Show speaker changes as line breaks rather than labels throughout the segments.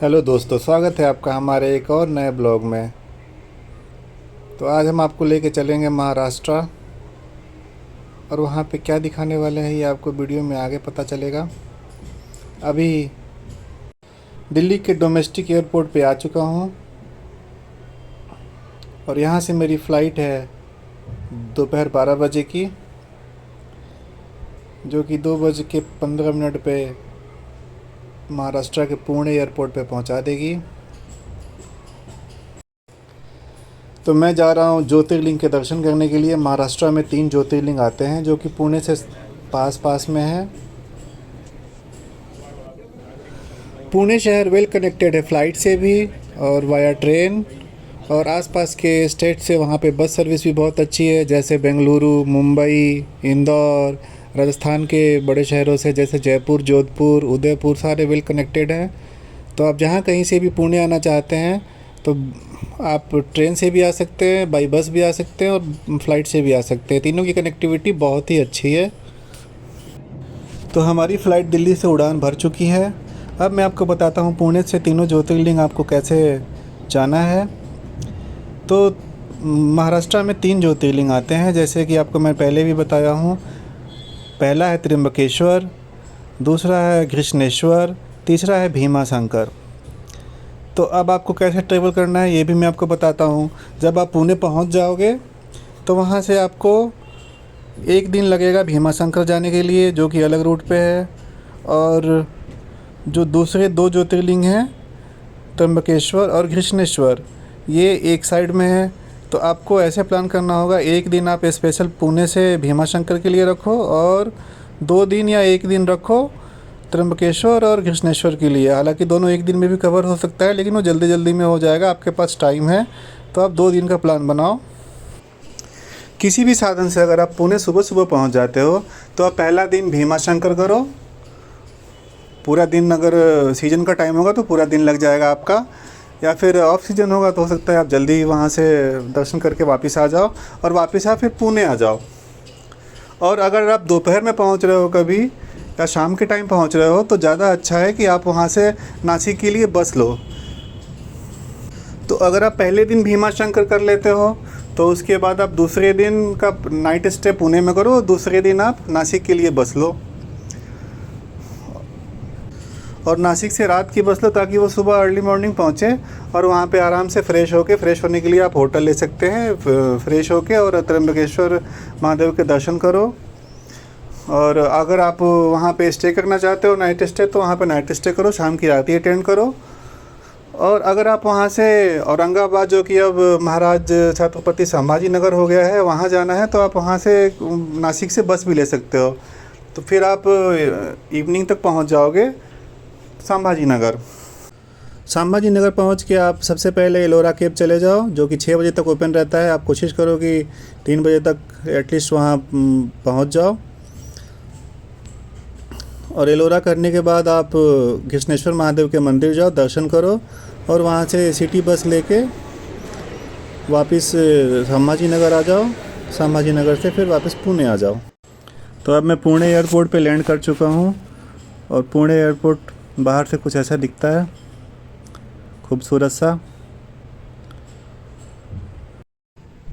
Hello दोस्तों, स्वागत है आपका हमारे एक और नए ब्लॉग में। तो आज हम आपको लेके चलेंगे महाराष्ट्र, और वहाँ पे क्या दिखाने वाले हैं ये आपको वीडियो में आगे पता चलेगा। अभी दिल्ली के डोमेस्टिक एयरपोर्ट पे आ चुका हूँ, और यहाँ से मेरी फ़्लाइट है दोपहर 12 बजे की, जो कि 2:15 पे महाराष्ट्र के पुणे एयरपोर्ट पे पहुँचा देगी। तो मैं जा रहा हूँ ज्योतिर्लिंग के दर्शन करने के लिए। महाराष्ट्र में 3 ज्योतिर्लिंग आते हैं जो कि पुणे से पास में है। पुणे शहर वेल कनेक्टेड है फ़्लाइट से भी और वाया ट्रेन, और आसपास के स्टेट से वहाँ पे बस सर्विस भी बहुत अच्छी है, जैसे बेंगलुरु, मुंबई, इंदौर। राजस्थान के बड़े शहरों से जैसे जयपुर, जोधपुर, उदयपुर सारे वेल कनेक्टेड हैं। तो आप जहाँ कहीं से भी पुणे आना चाहते हैं तो आप ट्रेन से भी आ सकते हैं, बाई बस भी आ सकते हैं और फ़्लाइट से भी आ सकते हैं। तीनों की कनेक्टिविटी बहुत ही अच्छी है। तो हमारी फ़्लाइट दिल्ली से उड़ान भर चुकी है। अब मैं आपको बताता हूँ पुणे से तीनों ज्योतिर्लिंग आपको कैसे जाना है। तो महाराष्ट्र में 3 ज्योतिर्लिंग आते हैं, जैसे कि आपको मैं पहले भी बताया हूँ। पहला है त्र्यंबकेश्वर, दूसरा है घृष्णेश्वर, तीसरा है भीमाशंकर। तो अब आपको कैसे ट्रैवल करना है ये भी मैं आपको बताता हूँ। जब आप पुणे पहुँच जाओगे तो वहाँ से आपको 1 दिन लगेगा भीमाशंकर जाने के लिए, जो कि अलग रूट पे है। और जो दूसरे 2 ज्योतिर्लिंग हैं त्र्यंबकेश्वर और घृष्णेश्वर, ये एक साइड में है। तो आपको ऐसे प्लान करना होगा, 1 दिन आप स्पेशल पुणे से भीमाशंकर के लिए रखो और 2 दिन या 1 दिन रखो त्र्यंबकेश्वर और घृष्णेश्वर के लिए। हालांकि दोनों 1 दिन में भी कवर हो सकता है, लेकिन वो जल्दी जल्दी में हो जाएगा। आपके पास टाइम है तो आप 2 दिन का प्लान बनाओ। किसी भी साधन से अगर आप पुणे सुबह सुबह पहुंच जाते हो तो आप पहला दिन भीमाशंकर करो। पूरा दिन, अगर सीजन का टाइम होगा तो पूरा दिन लग जाएगा आपका, या फिर ऑफ सीजन होगा तो हो सकता है आप जल्दी वहाँ से दर्शन करके वापस आ जाओ और वापस आप फिर पुणे आ जाओ। और अगर आप दोपहर में पहुँच रहे हो कभी या शाम के टाइम पहुंच रहे हो तो ज़्यादा अच्छा है कि आप वहां से नासिक के लिए बस लो। तो अगर आप पहले दिन भीमाशंकर कर लेते हो तो उसके बाद आप दूसरे दिन का नाइट स्टे पुणे में करो, दूसरे दिन आप नासिक के लिए बस लो। और नासिक से रात की बस लो ताकि वो सुबह अर्ली मॉर्निंग पहुँचे, और वहाँ पे आराम से फ्रेश होने के लिए आप होटल ले सकते हैं। फ्रेश होके और त्र्यंबकेश्वर महादेव के दर्शन करो। और अगर आप वहाँ पे स्टे करना चाहते हो नाइट स्टे, तो वहाँ पे नाइट स्टे करो, शाम की आरती अटेंड करो। और अगर आप वहाँ से औरंगाबाद, जो कि अब महाराज छत्रपति संभाजी नगर हो गया है, वहाँ जाना है तो आप वहाँ से नासिक से बस भी ले सकते हो। तो फिर आप इवनिंग तक पहुँच जाओगे संभाजी नगर। संभाजी नगर पहुँच के आप सबसे पहले एलोरा केव चले जाओ, जो कि 6 बजे तक ओपन रहता है। आप कोशिश करो कि 3 बजे तक एटलीस्ट वहाँ पहुँच जाओ। और एलोरा करने के बाद आप घृष्णेश्वर महादेव के मंदिर जाओ, दर्शन करो, और वहाँ से सिटी बस लेके वापस संभाजी नगर आ जाओ। संभाजी नगर से फिर वापस पुणे आ जाओ। तो अब मैं पुणे एयरपोर्ट पे लैंड कर चुका हूँ, और पुणे एयरपोर्ट बाहर से कुछ ऐसा दिखता है, खूबसूरत सा।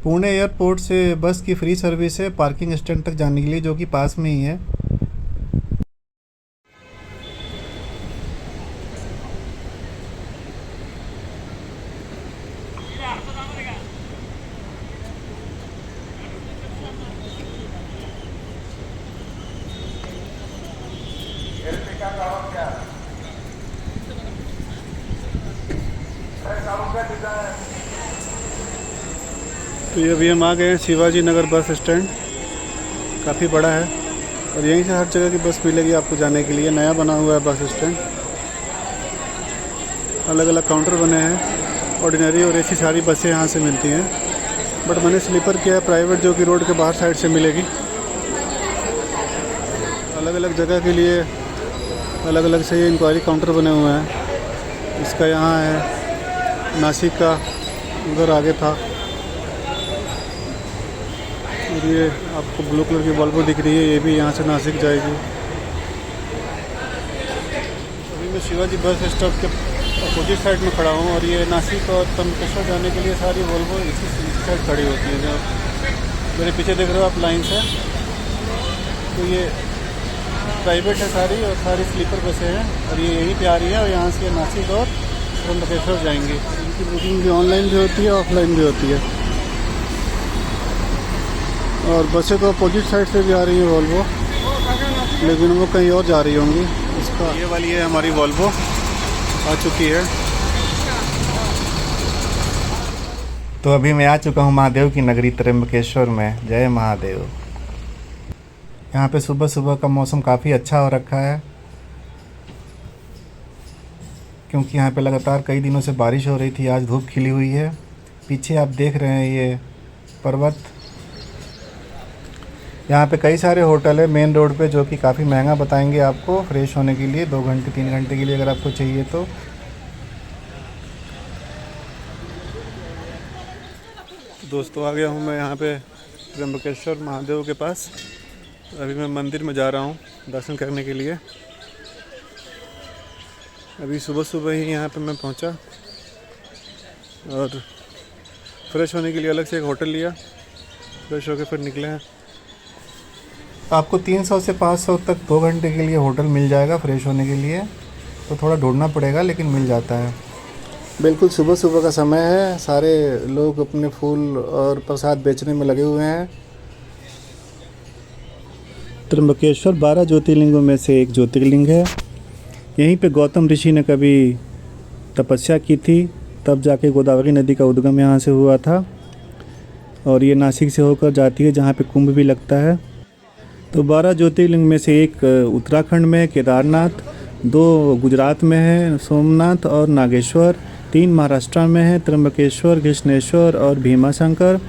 पुणे एयरपोर्ट से बस की फ्री सर्विस है पार्किंग स्टैंड तक जाने के लिए, जो कि पास में ही है। तो ये अभी हम आ गए हैं शिवाजी नगर बस स्टैंड। काफ़ी बड़ा है और यहीं से हर जगह की बस मिलेगी आपको जाने के लिए। नया बना हुआ है बस स्टैंड, अलग अलग काउंटर बने हैं। ऑर्डिनरी और एसी सारी बसें यहाँ से मिलती हैं, बट मैंने स्लीपर किया है प्राइवेट, जो कि रोड के बाहर साइड से मिलेगी। अलग अलग जगह के लिए अलग अलग से ये इंक्वायरी काउंटर बने हुए हैं। इसका यहाँ है, नासिक का उधर आगे था। और ये आपको ब्लू कलर की वॉल्वो दिख रही है, ये भी यहाँ से नासिक जाएगी। अभी मैं शिवाजी बस स्टॉप के
अपोजिट साइड में खड़ा हूँ और ये नासिक और त्र्यंबकेश्वर जाने के लिए सारी वोल्वो इसी साइड खड़ी होती है। जो मेरे पीछे देख रहे हो आप लाइन से, तो ये प्राइवेट है सारी और सारी स्लीपर बसें हैं और ये यहीं पे आ रही है और यहाँ से नासिक और त्र्यंबकेश्वर जाएंगी। इनकी बुकिंग भी ऑनलाइन भी होती है, ऑफलाइन भी होती है। और बसें तो अपोजिट साइड से भी आ रही हैं वोल्वो, लेकिन वो कहीं और जा रही होंगी। इसका ये वाली है हमारी वोल्वो आ चुकी है।
तो अभी मैं आ चुका हूँ महादेव की नगरी त्र्यंबकेश्वर में। जय महादेव। यहाँ पे सुबह सुबह का मौसम काफ़ी अच्छा हो रखा है, क्योंकि यहाँ पे लगातार कई दिनों से बारिश हो रही थी। आज धूप खिली हुई है। पीछे आप देख रहे हैं ये पर्वत। यहाँ पे कई सारे होटल है मेन रोड पे, जो कि काफ़ी महंगा बताएंगे आपको फ्रेश होने के लिए 2 घंटे 3 घंटे के लिए अगर आपको चाहिए तो।
दोस्तों आ गया हूँ मैं यहाँ पे त्र्यंबकेश्वर महादेव के पास। अभी मैं मंदिर में जा रहा हूँ दर्शन करने के लिए। अभी सुबह सुबह ही यहाँ पे मैं पहुँचा और फ्रेश होने के लिए अलग से एक होटल लिया। फ्रेश होकर फिर निकले हैं।
आपको 300 से 500 तक 2 घंटे के लिए होटल मिल जाएगा फ्रेश होने के लिए। तो थोड़ा ढूंढना पड़ेगा, लेकिन मिल जाता है। बिल्कुल सुबह सुबह का समय है। सारे लोग अपने फूल और प्रसाद बेचने में लगे हुए हैं। त्र्यंबकेश्वर 12 ज्योतिर्लिंगों में से एक ज्योतिर्लिंग है। यहीं पे गौतम ऋषि ने कभी तपस्या की थी, तब जाके गोदावरी नदी का उद्गम यहाँ से हुआ था। और ये नासिक से होकर जाती है, जहाँ पे कुंभ भी लगता है। तो 12 ज्योतिर्लिंग में से एक उत्तराखंड में केदारनाथ, 2 गुजरात में है सोमनाथ और नागेश्वर, 3 महाराष्ट्र में है त्र्यंबकेश्वर, कृष्णेश्वर और भीमाशंकर,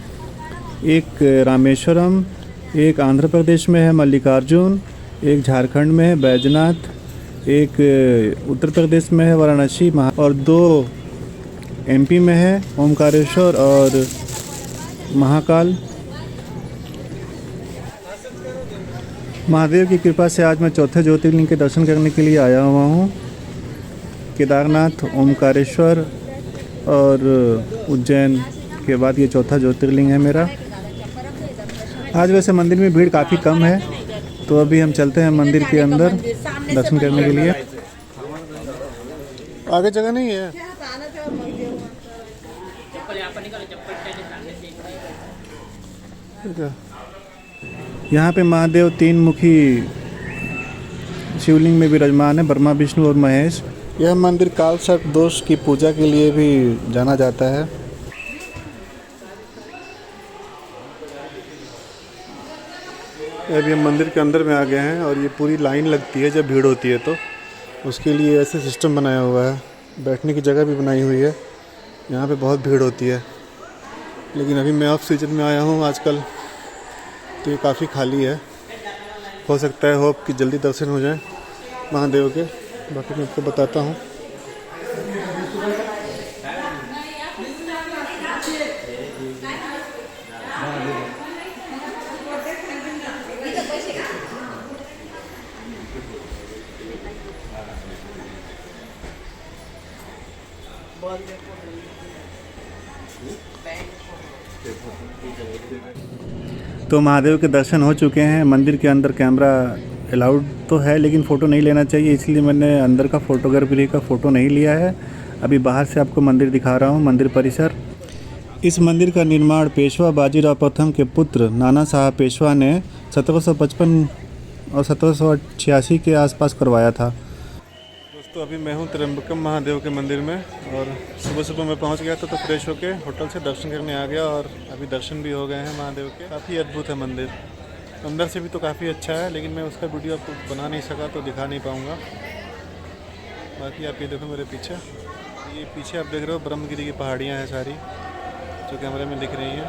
एक रामेश्वरम, एक आंध्र प्रदेश में है मल्लिकार्जुन, एक झारखंड में है बैजनाथ, एक उत्तर प्रदेश में है वाराणसी और 2 एमपी में है ओमकारेश्वर और महाकाल। महादेव की कृपा से आज मैं चौथे ज्योतिर्लिंग के दर्शन करने के लिए आया हुआ हूँ। केदारनाथ, ओमकारेश्वर और उज्जैन के बाद ये चौथा ज्योतिर्लिंग है मेरा। आज वैसे मंदिर में भीड़ काफ़ी कम है, तो अभी हम चलते हैं मंदिर के अंदर दर्शन करने के लिए।
आगे जगह नहीं है।
यहाँ पे महादेव 3 मुखी शिवलिंग में विराजमान है, ब्रह्मा विष्णु और महेश। यह मंदिर काल सर्प दोष की पूजा के लिए भी जाना जाता है।
अभी हम मंदिर के अंदर में आ गए हैं और ये पूरी लाइन लगती है जब भीड़ होती है, तो उसके लिए ऐसे सिस्टम बनाया हुआ है। बैठने की जगह भी बनाई हुई है। यहाँ पे बहुत भीड़ होती है, लेकिन अभी मैं ऑफ सीजन में आया हूँ आजकल, तो ये काफ़ी खाली है। हो सकता है होप कि जल्दी दर्शन हो जाए महादेव के। बाकी मैं आपको बताता हूँ।
तो महादेव के दर्शन हो चुके हैं। मंदिर के अंदर कैमरा अलाउड तो है, लेकिन फ़ोटो नहीं लेना चाहिए, इसलिए मैंने अंदर का फोटोग्राफी का फ़ोटो नहीं लिया है। अभी बाहर से आपको मंदिर दिखा रहा हूँ, मंदिर परिसर। इस मंदिर का निर्माण पेशवा बाजीराव प्रथम के पुत्र नाना साहब पेशवा ने 1755 और 1786 के आसपास करवाया था।
दोस्तों अभी मैं हूँ त्र्यंबकम महादेव के मंदिर में और सुबह सुबह मैं पहुँच गया था, तो फ्रेश होके होटल से दर्शन करने आ गया और अभी दर्शन भी हो गए हैं महादेव के। काफ़ी अद्भुत है मंदिर, अंदर से भी तो काफ़ी अच्छा है, लेकिन मैं उसका वीडियो आपको बना नहीं सका तो दिखा नहीं पाऊँगा। बाकी आप ये देखो मेरे पीछे, ये पीछे आप देख रहे हो ब्रह्मगिरी की पहाड़ियाँ हैं सारी, जो कैमरे में दिख रही हैं।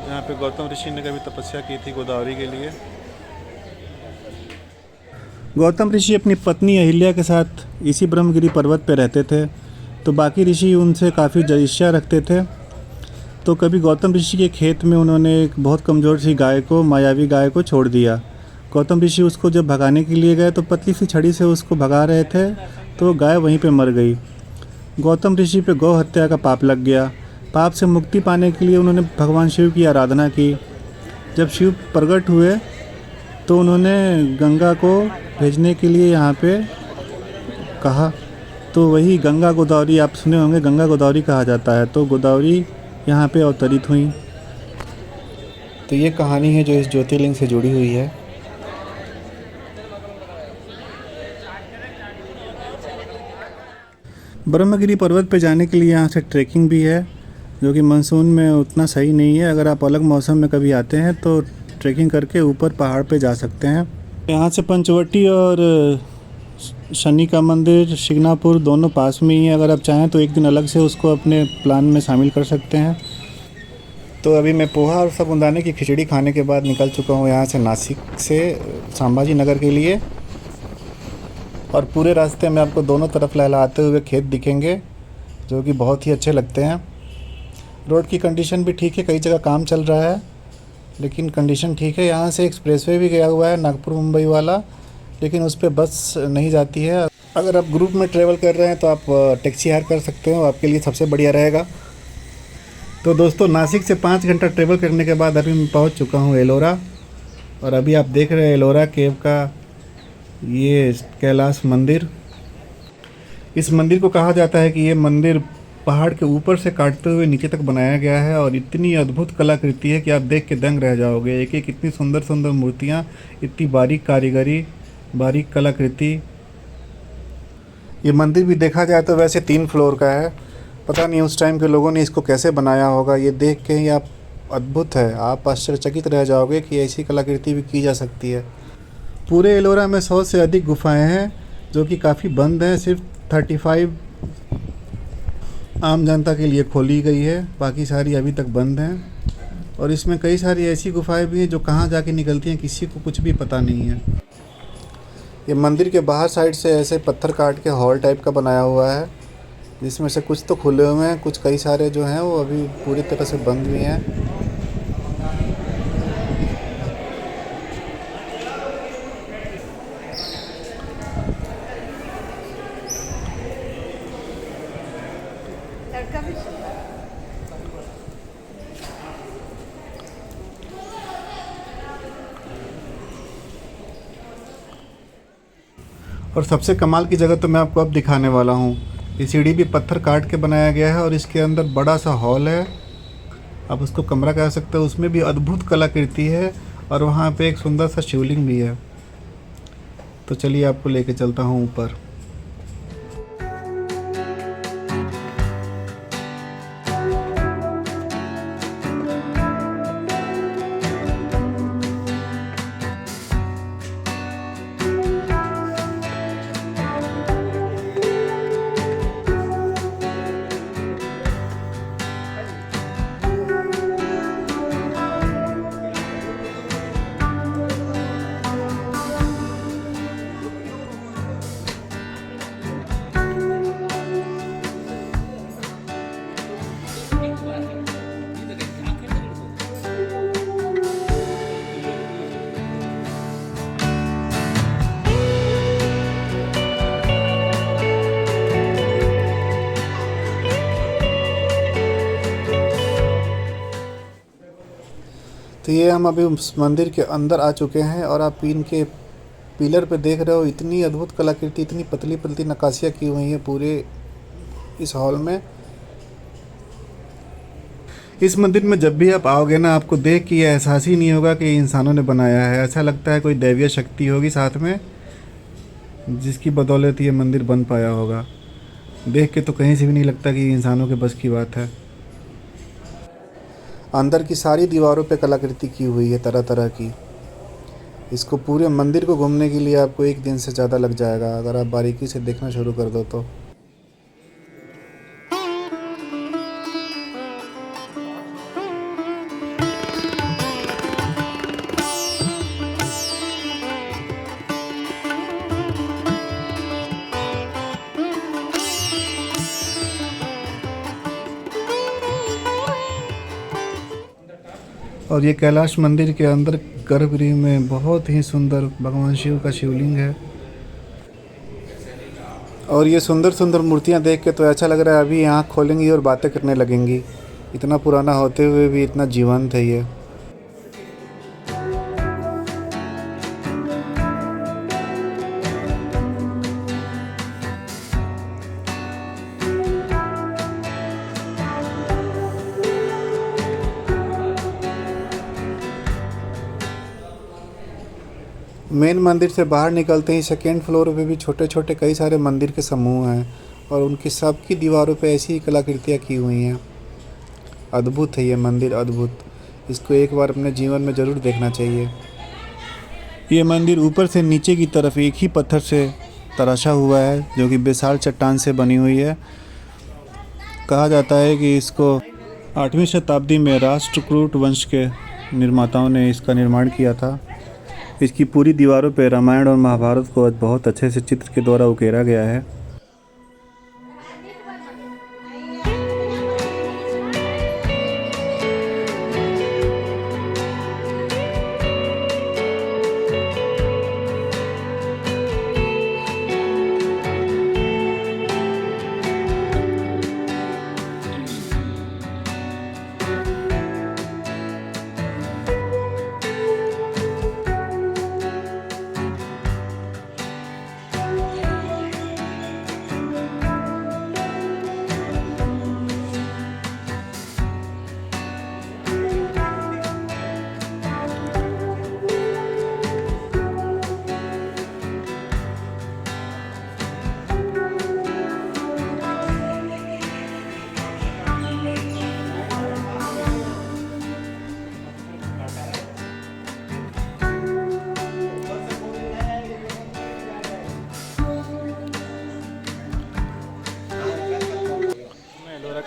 यहाँ पे गौतम ऋषि ने कभी तपस्या की थी गोदावरी के लिए।
गौतम ऋषि अपनी पत्नी अहिल्या के साथ इसी ब्रह्मगिरी पर्वत पर रहते थे, तो बाकी ऋषि उनसे काफ़ी ईर्ष्या रखते थे। तो कभी गौतम ऋषि के खेत में उन्होंने एक बहुत कमज़ोर सी गाय को, मायावी गाय को छोड़ दिया। गौतम ऋषि उसको जब भगाने के लिए गए तो पतली सी छड़ी से उसको भगा रहे थे, तो गाय वहीं पे मर गई। गौतम ऋषि पे गौ हत्या का पाप लग गया। पाप से मुक्ति पाने के लिए उन्होंने भगवान शिव की आराधना की। जब शिव प्रकट हुए तो उन्होंने गंगा को भेजने के लिए यहाँ पे कहा, तो वही गंगा गोदावरी आप सुने होंगे, गंगा गोदावरी कहा जाता है। तो गोदावरी यहाँ पे अवतरित हुई। तो ये कहानी है जो इस ज्योतिर्लिंग से जुड़ी हुई है। ब्रह्मगिरी पर्वत पे जाने के लिए यहाँ से ट्रैकिंग भी है, जो कि मानसून में उतना सही नहीं है। अगर आप अलग मौसम में कभी आते हैं तो ट्रैकिंग करके ऊपर पहाड़ पे जा सकते हैं। यहाँ से पंचवटी और शनि का मंदिर, शिगनापुर दोनों पास में ही है। अगर आप चाहें तो एक दिन अलग से उसको अपने प्लान में शामिल कर सकते हैं। तो अभी मैं पोहा और साबूदाने की खिचड़ी खाने के बाद निकल चुका हूँ यहाँ से, नासिक से संभाजी नगर के लिए। और पूरे रास्ते में आपको दोनों तरफ लहलहाते हुए खेत दिखेंगे, जो कि बहुत ही अच्छे लगते हैं। रोड की कंडीशन भी ठीक है, कई जगह काम चल रहा है लेकिन कंडीशन ठीक है। यहाँ से एक्सप्रेसवे भी गया हुआ है नागपुर मुंबई वाला, लेकिन उस पर बस नहीं जाती है। अगर आप ग्रुप में ट्रैवल कर रहे हैं तो आप टैक्सी हायर कर सकते हो, आपके लिए सबसे बढ़िया रहेगा। तो दोस्तों, नासिक से 5 घंटा ट्रैवल करने के बाद अभी मैं पहुँच चुका हूँ एलोरा। और अभी आप देख रहे हैं एलोरा केव का ये कैलाश मंदिर। इस मंदिर को कहा जाता है कि ये मंदिर पहाड़ के ऊपर से काटते हुए नीचे तक बनाया गया है, और इतनी अद्भुत कलाकृति है कि आप देख के दंग रह जाओगे। एक एक इतनी सुंदर सुंदर मूर्तियाँ, इतनी बारीक कारीगरी, बारीक कलाकृति। ये मंदिर भी देखा जाए तो वैसे 3 फ्लोर का है। पता नहीं उस टाइम के लोगों ने इसको कैसे बनाया होगा। ये देख के ही आप अद्भुत है, आप आश्चर्यचकित रह जाओगे कि ऐसी कलाकृति भी की जा सकती है। पूरे एलोरा में 100 से अधिक गुफाएं हैं, जो कि काफ़ी बंद हैं। सिर्फ 35 आम जनता के लिए खोली गई है, बाकी सारी अभी तक बंद हैं। और इसमें कई सारी ऐसी गुफाएं भी हैं जो कहाँ जाके निकलती हैं किसी को कुछ भी पता नहीं है। ये मंदिर के बाहर साइड से ऐसे पत्थर काट के हॉल टाइप का बनाया हुआ है, जिसमें से कुछ तो खुले हुए हैं, कुछ कई सारे जो हैं वो अभी पूरी तरह से बंद भी हैं। और सबसे कमाल की जगह तो मैं आपको अब दिखाने वाला हूँ। ये सीढ़ी भी पत्थर काट के बनाया गया है और इसके अंदर बड़ा सा हॉल है, आप उसको कमरा कह सकते हो। उसमें भी अद्भुत कलाकृति है और वहाँ पे एक सुंदर सा शिवलिंग भी है। तो चलिए आपको लेके चलता हूँ ऊपर। तो ये हम अभी उस मंदिर के अंदर आ चुके हैं और आप इनके पिलर पे देख रहे हो, इतनी अद्भुत कलाकृति, इतनी पतली पतली नक्काशियाँ की हुई हैं पूरे इस हॉल में। इस मंदिर में जब भी आप आओगे ना, आपको देख के ये एहसास ही नहीं होगा कि इंसानों ने बनाया है। ऐसा लगता है कोई दैवीय शक्ति होगी साथ में, जिसकी बदौलत ये मंदिर बन पाया होगा। देख के तो कहीं से भी नहीं लगता कि इंसानों के बस की बात है। अंदर की सारी दीवारों पे कलाकृति की हुई है तरह तरह की। इसको पूरे मंदिर को घूमने के लिए आपको 1 दिन से ज़्यादा लग जाएगा, अगर आप बारीकी से देखना शुरू कर दो तो। और ये कैलाश मंदिर के अंदर गर्भगृह में बहुत ही सुंदर भगवान शिव का शिवलिंग है। और ये सुंदर सुंदर मूर्तियाँ देख के तो ऐसा लग रहा है अभी आँख खोलेंगी और बातें करने लगेंगी। इतना पुराना होते हुए भी इतना जीवंत है ये। मेन मंदिर से बाहर निकलते ही सेकेंड फ्लोर पे भी छोटे छोटे कई सारे मंदिर के समूह हैं और उनकी सबकी दीवारों पे ऐसी ही कलाकृतियाँ की हुई हैं। अद्भुत है ये मंदिर, अद्भुत। इसको एक बार अपने जीवन में ज़रूर देखना चाहिए। ये मंदिर ऊपर से नीचे की तरफ एक ही पत्थर से तराशा हुआ है, जो कि विशाल चट्टान से बनी हुई है। कहा जाता है कि इसको 8वीं शताब्दी में राष्ट्रकूट वंश के निर्माताओं ने इसका निर्माण किया था। इसकी पूरी दीवारों पर रामायण और महाभारत को बहुत अच्छे से चित्र के द्वारा उकेरा गया है।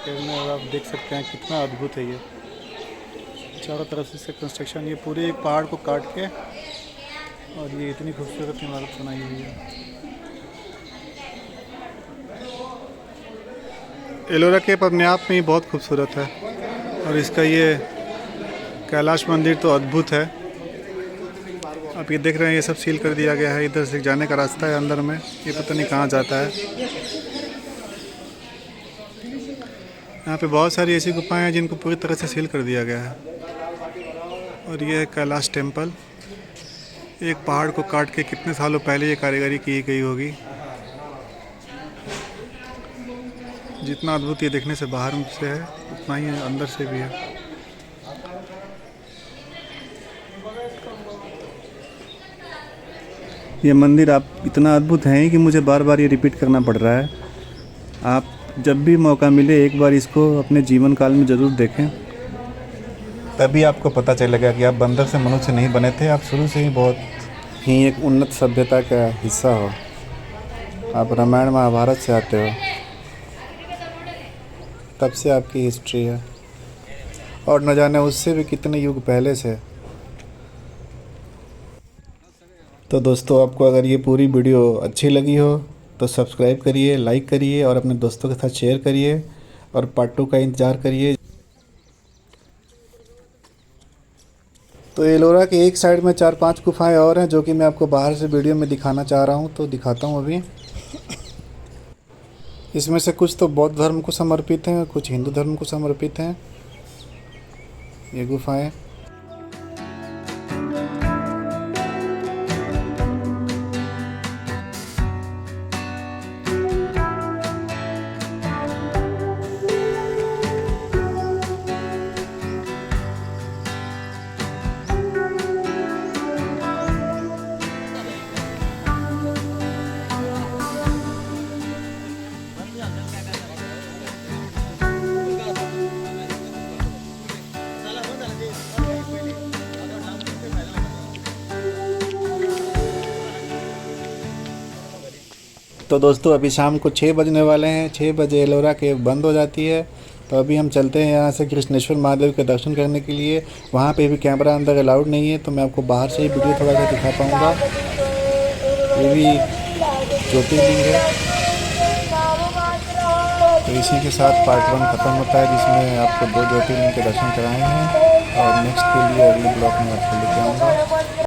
में और आप देख सकते हैं कितना अद्भुत है ये। चारों तरफ से इसका कंस्ट्रक्शन, ये पूरे एक पहाड़ को काट के और ये इतनी खूबसूरत इमारत बनाई हुई है। एलोरा केव अपने आप में ही बहुत खूबसूरत है और इसका ये कैलाश मंदिर तो अद्भुत है। आप ये देख रहे हैं ये सब सील कर दिया गया है। इधर से जाने का रास्ता है अंदर में, ये पता नहीं कहाँ जाता है। यहाँ पे बहुत सारी ऐसी गुफाएं हैं जिनको पूरी तरह से सील कर दिया गया है। और ये है कैलाश टेम्पल। एक पहाड़ को काट के कितने सालों पहले ये कारीगरी की गई होगी। जितना अद्भुत ये देखने से बाहर से है उतना ही अंदर से भी है। ये मंदिर आप इतना अद्भुत है कि मुझे बार बार ये रिपीट करना पड़ रहा है। आप जब भी मौका मिले एक बार इसको अपने जीवन काल में ज़रूर देखें, तभी आपको पता चलेगा कि आप बंदर से मनुष्य नहीं बने थे। आप शुरू से ही बहुत ही एक उन्नत सभ्यता का हिस्सा हो। आप रामायण महाभारत से आते हो, तब से आपकी हिस्ट्री है और न जाने उससे भी कितने युग पहले से। तो दोस्तों, आपको अगर ये पूरी वीडियो अच्छी लगी हो तो सब्सक्राइब करिए, लाइक करिए और अपने दोस्तों के साथ शेयर करिए और पार्ट 2 का इंतज़ार करिए। तो एलोरा के एक साइड में 4-5 गुफाएं और हैं जो कि मैं आपको बाहर से वीडियो में दिखाना चाह रहा हूं, तो दिखाता हूं अभी। इसमें से कुछ तो बौद्ध धर्म को समर्पित हैं, कुछ हिंदू धर्म को समर्पित हैं ये गुफाएं। तो दोस्तों, अभी शाम को 6 बजने वाले हैं। 6 बजे एलोरा केव बंद हो जाती है। तो अभी हम चलते हैं यहाँ से कृष्णेश्वर महादेव के दर्शन करने के लिए। वहाँ पे भी कैमरा अंदर अलाउड नहीं है, तो मैं आपको बाहर से ही वीडियो थोड़ा सा दिखा पाऊँगा। ये भी ज्योतिर्लिंग है। तो इसी के साथ पार्ट 1 ख़त्म होता है, जिसमें आपको 2 ज्योतिर्लिंग के दर्शन कराए हैं और नेक्स्ट के लिए अगले ब्लॉग में आपको लेके आऊँगा।